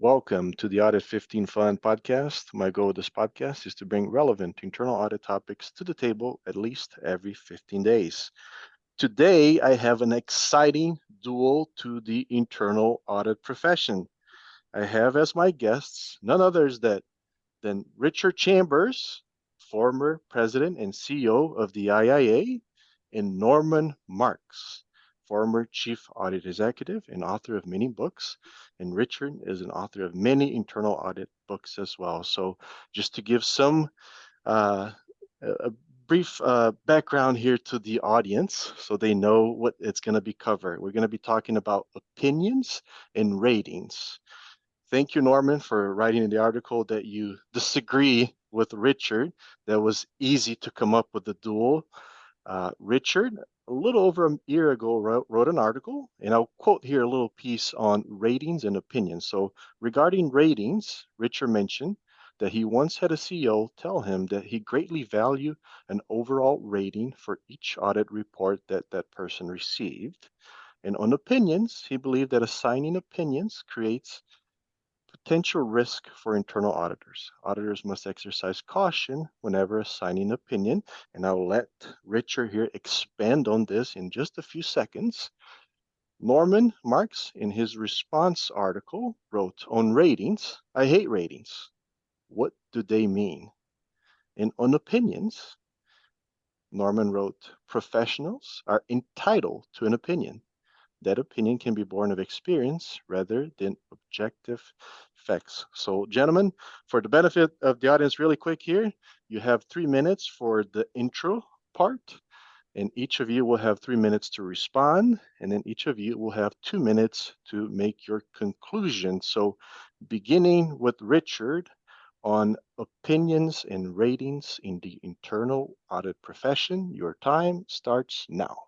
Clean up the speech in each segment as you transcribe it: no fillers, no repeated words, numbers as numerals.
Welcome to the Audit 15 Fun podcast. My goal with this podcast is to bring relevant internal audit topics to the table at least every 15 days. Today, I have an exciting duel to the internal audit profession. I have as my guests none others than Richard Chambers, former president and CEO of the IIA, and Norman Marks, former chief audit executive and author of many books. And Richard is an author of many internal audit books as well. So just to give some a brief background here to the audience so they know what it's going to be covered. We're going to be talking about opinions and ratings. Thank you, Norman, for writing in the article that you disagree with Richard. That was easy to come up with the duel. Richard, a little over a year ago, wrote an article, and I'll quote here a little piece on ratings and opinions. So regarding ratings, Richard mentioned that he once had a CEO tell him that he greatly valued an overall rating for each audit report that that person received. And on opinions, he believed that assigning opinions creates potential risk for internal auditors. Auditors must exercise caution whenever assigning opinion, and I'll let Richard here expand on this in just a few seconds. Norman Marks, in his response article, wrote, "On ratings, I hate ratings. What do they mean?" And on opinions, Norman wrote, "Professionals are entitled to an opinion. That opinion can be born of experience rather than objective facts." So, gentlemen, for the benefit of the audience, really quick here, you have 3 minutes for the intro part, and each of you will have 3 minutes to respond, and then each of you will have 2 minutes to make your conclusion. So, beginning with Richard on opinions and ratings in the internal audit profession, your time starts now.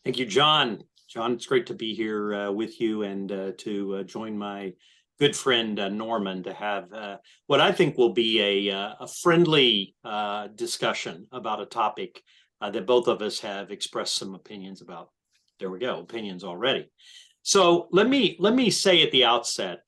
Thank you, John. John, it's great to be here with you and to join my good friend Norman to have what I think will be a friendly discussion about a topic that both of us have expressed some opinions about. There we go, opinions already. So let me say at the outset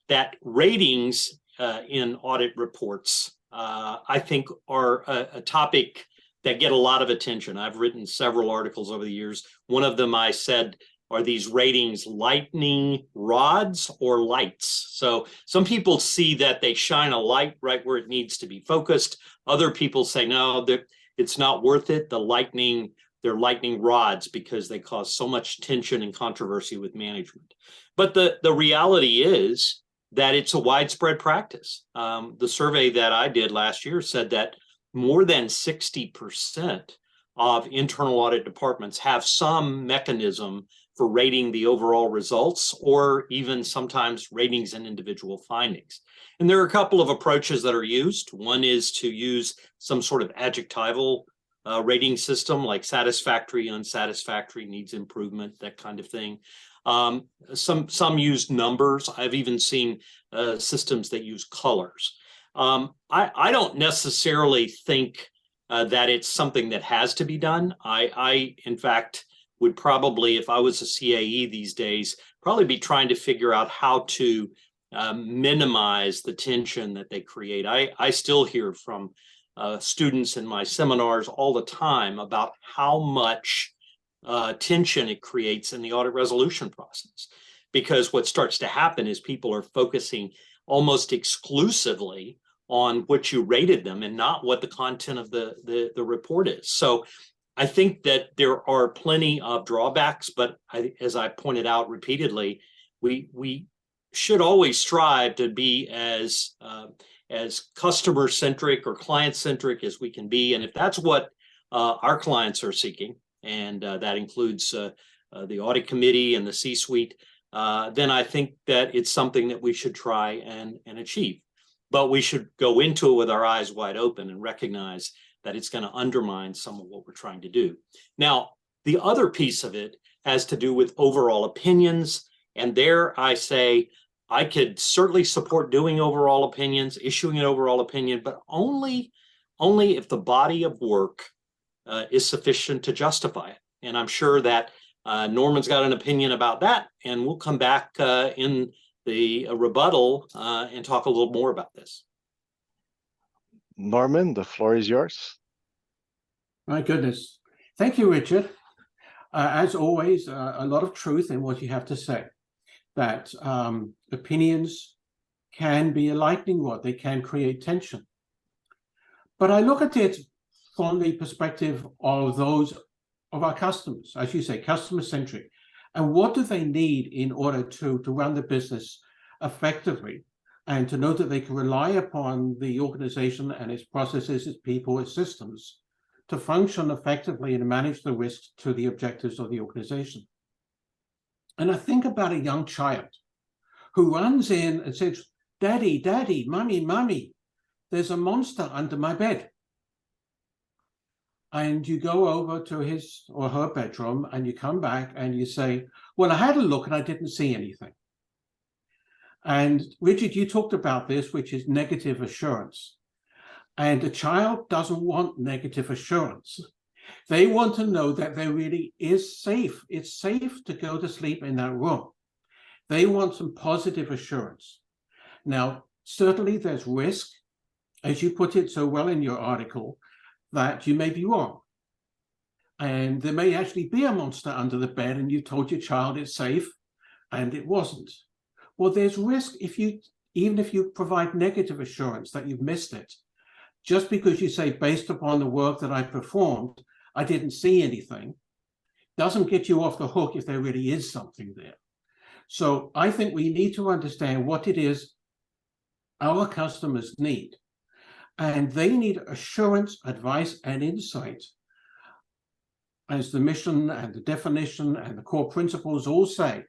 that ratings in audit reports, I think, are a topic that get a lot of attention. I've written several articles over the years. One of them I said, are these ratings lightning rods or lights? So some people see that they shine a light right where it needs to be focused. Other people say, no, it's not worth it. They're lightning rods because they cause so much tension and controversy with management. But the reality is that it's a widespread practice. The survey that I did last year said that more than 60% of internal audit departments have some mechanism for rating the overall results, or even sometimes ratings and individual findings. And there are a couple of approaches that are used. One is to use some sort of adjectival rating system like satisfactory, unsatisfactory, needs improvement, that kind of thing. Some use numbers. I've even seen systems that use colors. I don't necessarily think that it's something that has to be done. I in fact, would probably, if I was a CAE these days, probably be trying to figure out how to minimize the tension that they create. I still hear from students in my seminars all the time about how much tension it creates in the audit resolution process. Because what starts to happen is people are focusing almost exclusively on what you rated them and not what the content of the report is. So I think that there are plenty of drawbacks, but as I pointed out repeatedly, we should always strive to be as customer-centric or client-centric as we can be. And if that's what our clients are seeking, and that includes the audit committee and the C-suite, then I think that it's something that we should try and achieve. But we should go into it with our eyes wide open and recognize that it's going to undermine some of what we're trying to do. Now, the other piece of it has to do with overall opinions. And there I say, I could certainly support doing overall opinions, issuing an overall opinion, but only if the body of work is sufficient to justify it. And I'm sure that Norman's got an opinion about that, and we'll come back in the rebuttal and talk a little more about this. Norman, the floor is yours. My goodness. Thank you, Richard. As always, a lot of truth in what you have to say, that opinions can be a lightning rod. They can create tension. But I look at it from the perspective of those of our customers, as you say, customer-centric. And what do they need in order to run the business effectively and to know that they can rely upon the organization and its processes, its people, its systems to function effectively and manage the risks to the objectives of the organization. And I think about a young child who runs in and says, "Daddy, Daddy, Mummy, Mummy, there's a monster under my bed." And you go over to his or her bedroom and you come back and you say, "Well, I had a look and I didn't see anything." And Richard, you talked about this, which is negative assurance. And a child doesn't want negative assurance. They want to know that there really is safe. It's safe to go to sleep in that room. They want some positive assurance. Now, certainly there's risk, as you put it so well in your article, that you may be wrong. And there may actually be a monster under the bed and you told your child it's safe and it wasn't. Well, there's risk even if you provide negative assurance that you've missed it. Just because you say, based upon the work that I performed, I didn't see anything, doesn't get you off the hook if there really is something there. So I think we need to understand what it is our customers need. And they need assurance, advice, and insight, as the mission and the definition and the core principles all say,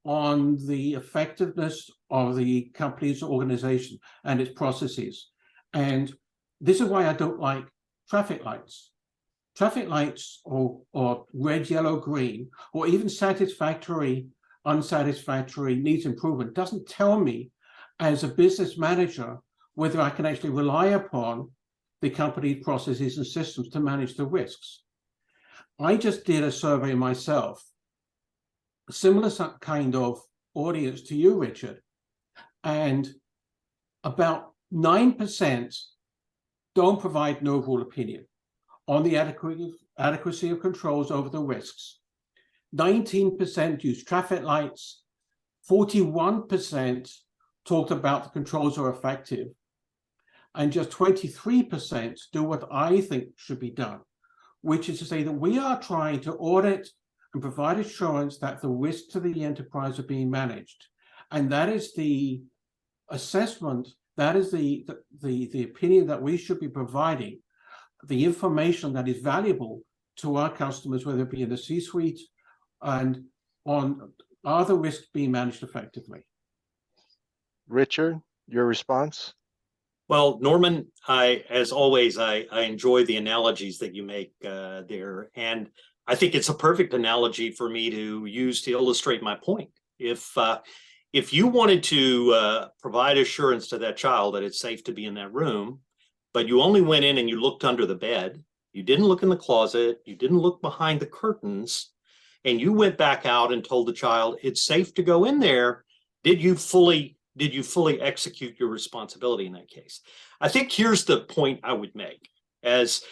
on the effectiveness of the company's organization and its processes. And this is why I don't like traffic lights. Traffic lights or red, yellow, green, or even satisfactory, unsatisfactory, needs improvement doesn't tell me as a business manager whether I can actually rely upon the company's processes and systems to manage the risks. I just did a survey myself, a similar kind of audience to you, Richard, and about 9% don't provide an overall opinion on the adequacy of controls over the risks. 19% use traffic lights. 41% talked about the controls are effective. And just 23% do what I think should be done, which is to say that we are trying to audit and provide assurance that the risks to the enterprise are being managed. And that is the assessment, that is the opinion that we should be providing, the information that is valuable to our customers, whether it be in the C-suite and on are the risks being managed effectively. Richard, your response? Well, Norman, as always, I enjoy the analogies that you make there. And I think it's a perfect analogy for me to use to illustrate my point. If you wanted to provide assurance to that child that it's safe to be in that room, but you only went in and you looked under the bed, you didn't look in the closet, you didn't look behind the curtains, and you went back out and told the child it's safe to go in there, did you fully execute your responsibility in that case? I think here's the point I would make. As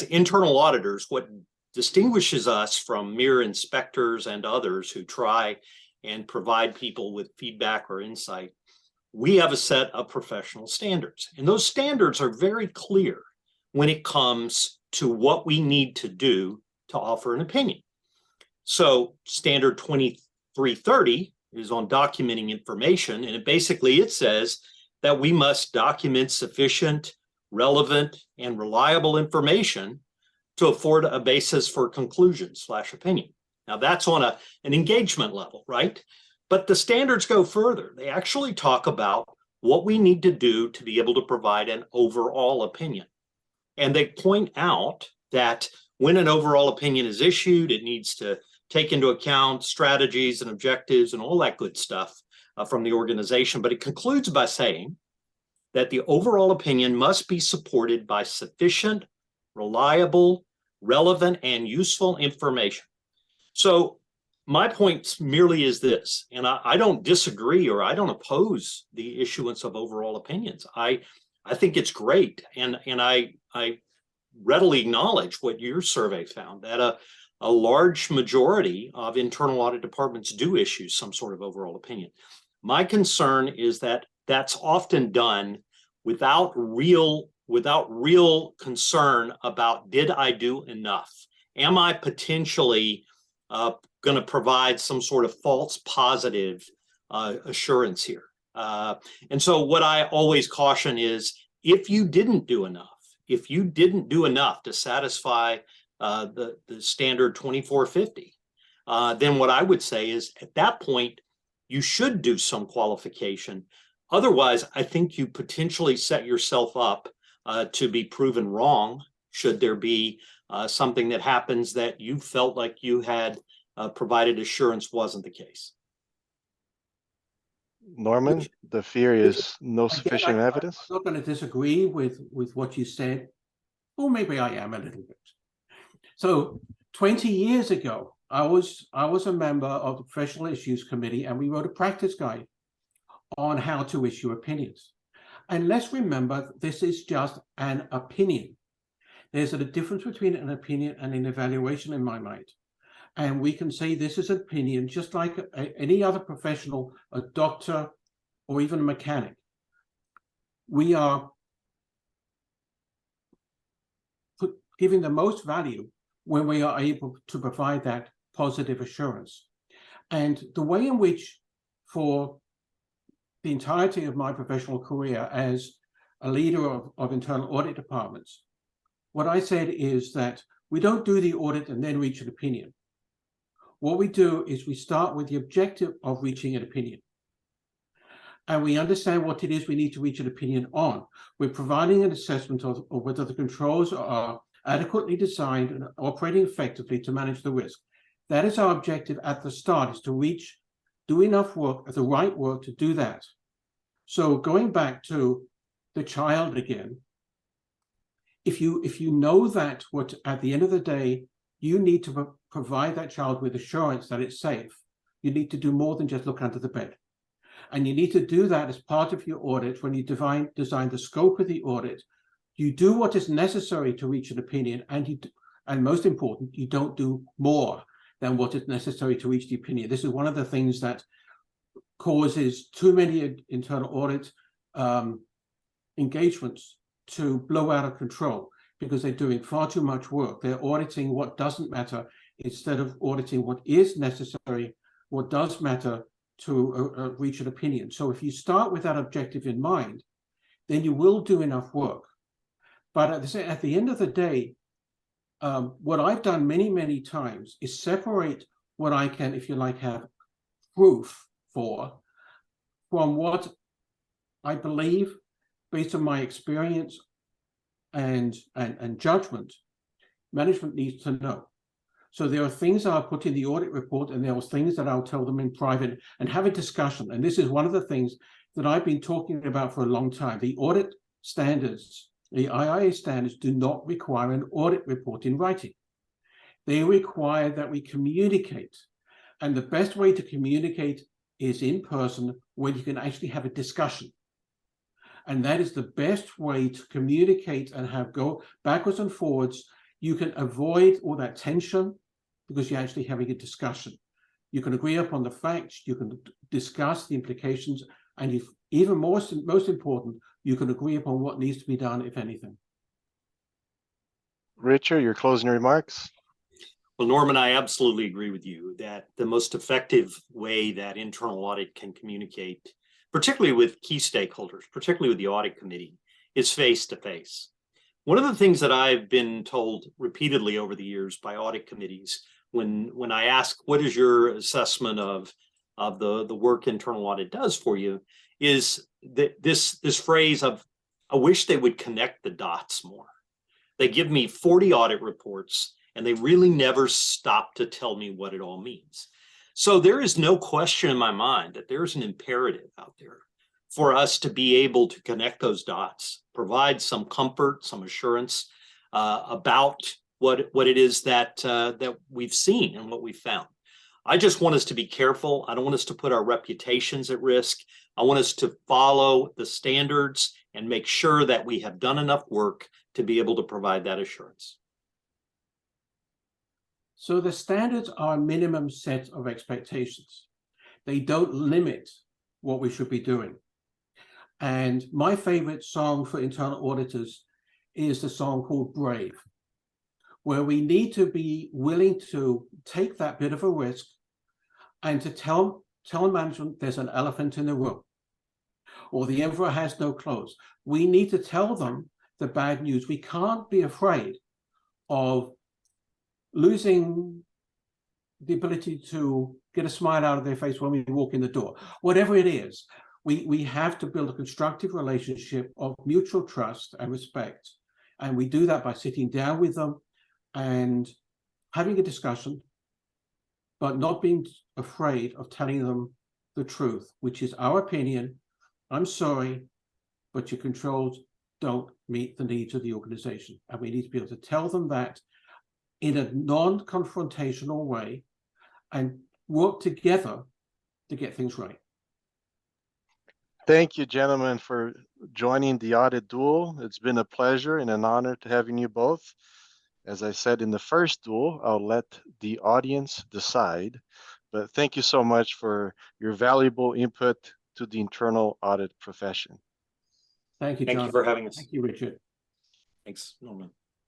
internal auditors, what distinguishes us from mere inspectors and others who try and provide people with feedback or insight, we have a set of professional standards. And those standards are very clear when it comes to what we need to do to offer an opinion. So standard 2330 is on documenting information, and it says that we must document sufficient, relevant, and reliable information to afford a basis for conclusion/opinion. Now that's on an engagement level, right? But the standards go further. They actually talk about what we need to do to be able to provide an overall opinion. And they point out that when an overall opinion is issued, it needs to take into account strategies and objectives and all that good stuff from the organization. But it concludes by saying that the overall opinion must be supported by sufficient, reliable, relevant, and useful information. So my point merely is this, and I don't disagree or I don't oppose the issuance of overall opinions. I think it's great, and I readily acknowledge what your survey found, that a large majority of internal audit departments do issue some sort of overall opinion. My concern is that that's often done without real concern about, did I do enough? Am I potentially going to provide some sort of false positive assurance here? And so what I always caution is, if you didn't do enough to satisfy the standard 2450, then what I would say is, at that point, you should do some qualification. Otherwise, I think you potentially set yourself up to be proven wrong should there be something that happens that you felt like you had provided assurance wasn't the case. Norman, the fear is no sufficient evidence. I'm not going to disagree with what you said, or maybe I am a little bit. So 20 years ago, I was a member of the Professional Issues Committee, and we wrote a practice guide on how to issue opinions. And let's remember, this is just an opinion. There's a difference between an opinion and an evaluation in my mind. And we can say this is an opinion, just like any other professional, a doctor, or even a mechanic. We are giving the most value when we are able to provide that positive assurance. And the way in which, for the entirety of my professional career as a leader of internal audit departments, what I said is that we don't do the audit and then reach an opinion. What we do is we start with the objective of reaching an opinion. And we understand what it is we need to reach an opinion on. We're providing an assessment of whether the controls are adequately designed and operating effectively to manage the risk. That is our objective at the start, is to do enough work, the right work to do that. So going back to the child again, if you know that what at the end of the day, you need to provide that child with assurance that it's safe, you need to do more than just look under the bed. And you need to do that as part of your audit. When you design the scope of the audit, you do what is necessary to reach an opinion, and most important, you don't do more than what is necessary to reach the opinion. This is one of the things that causes too many internal audit engagements to blow out of control, because they're doing far too much work. They're auditing what doesn't matter instead of auditing what is necessary, what does matter to reach an opinion. So if you start with that objective in mind, then you will do enough work. But at the end of the day, what I've done many, many times is separate what I can, if you like, have proof for from what I believe, based on my experience and judgment, management needs to know. So there are things I'll put in the audit report, and there are things that I'll tell them in private and have a discussion. And this is one of the things that I've been talking about for a long time. The audit standards, the IIA standards, do not require an audit report in writing. They require that we communicate. And the best way to communicate is in person, where you can actually have a discussion. And that is the best way to communicate and have go backwards and forwards. You can avoid all that tension because you're actually having a discussion. You can agree upon the facts, you can discuss the implications, and if even most important, you can agree upon what needs to be done, if anything. Richard, your closing remarks? Well, Norman, I absolutely agree with you that the most effective way that internal audit can communicate, particularly with key stakeholders, particularly with the audit committee, is face-to-face. One of the things that I've been told repeatedly over the years by audit committees, when I ask, what is your assessment of the work internal audit does for you, is that this phrase of, I wish they would connect the dots more. They give me 40 audit reports, and they really never stop to tell me what it all means. So there is no question in my mind that there's an imperative out there for us to be able to connect those dots, provide some comfort, some assurance about what it is that we've seen and what we've found. I just want us to be careful. I don't want us to put our reputations at risk. I want us to follow the standards and make sure that we have done enough work to be able to provide that assurance. So the standards are a minimum set of expectations. They don't limit what we should be doing. And my favorite song for internal auditors is the song called Brave, where we need to be willing to take that bit of a risk and to tell management there's an elephant in the room, or the emperor has no clothes. We need to tell them the bad news. We can't be afraid of losing the ability to get a smile out of their face when we walk in the door. Whatever it is, we have to build a constructive relationship of mutual trust and respect. And we do that by sitting down with them and having a discussion, but not being afraid of telling them the truth, which is our opinion. I'm sorry, but your controls don't meet the needs of the organization. And we need to be able to tell them that in a non-confrontational way and work together to get things right. Thank you, gentlemen, for joining the Audit Duel. It's been a pleasure and an honor to having you both. As I said in the first duel, I'll let the audience decide. But thank you so much for your valuable input to the internal audit profession. Thank you, Thank John. you for having us. Thank you, Richard. Thanks, Norman.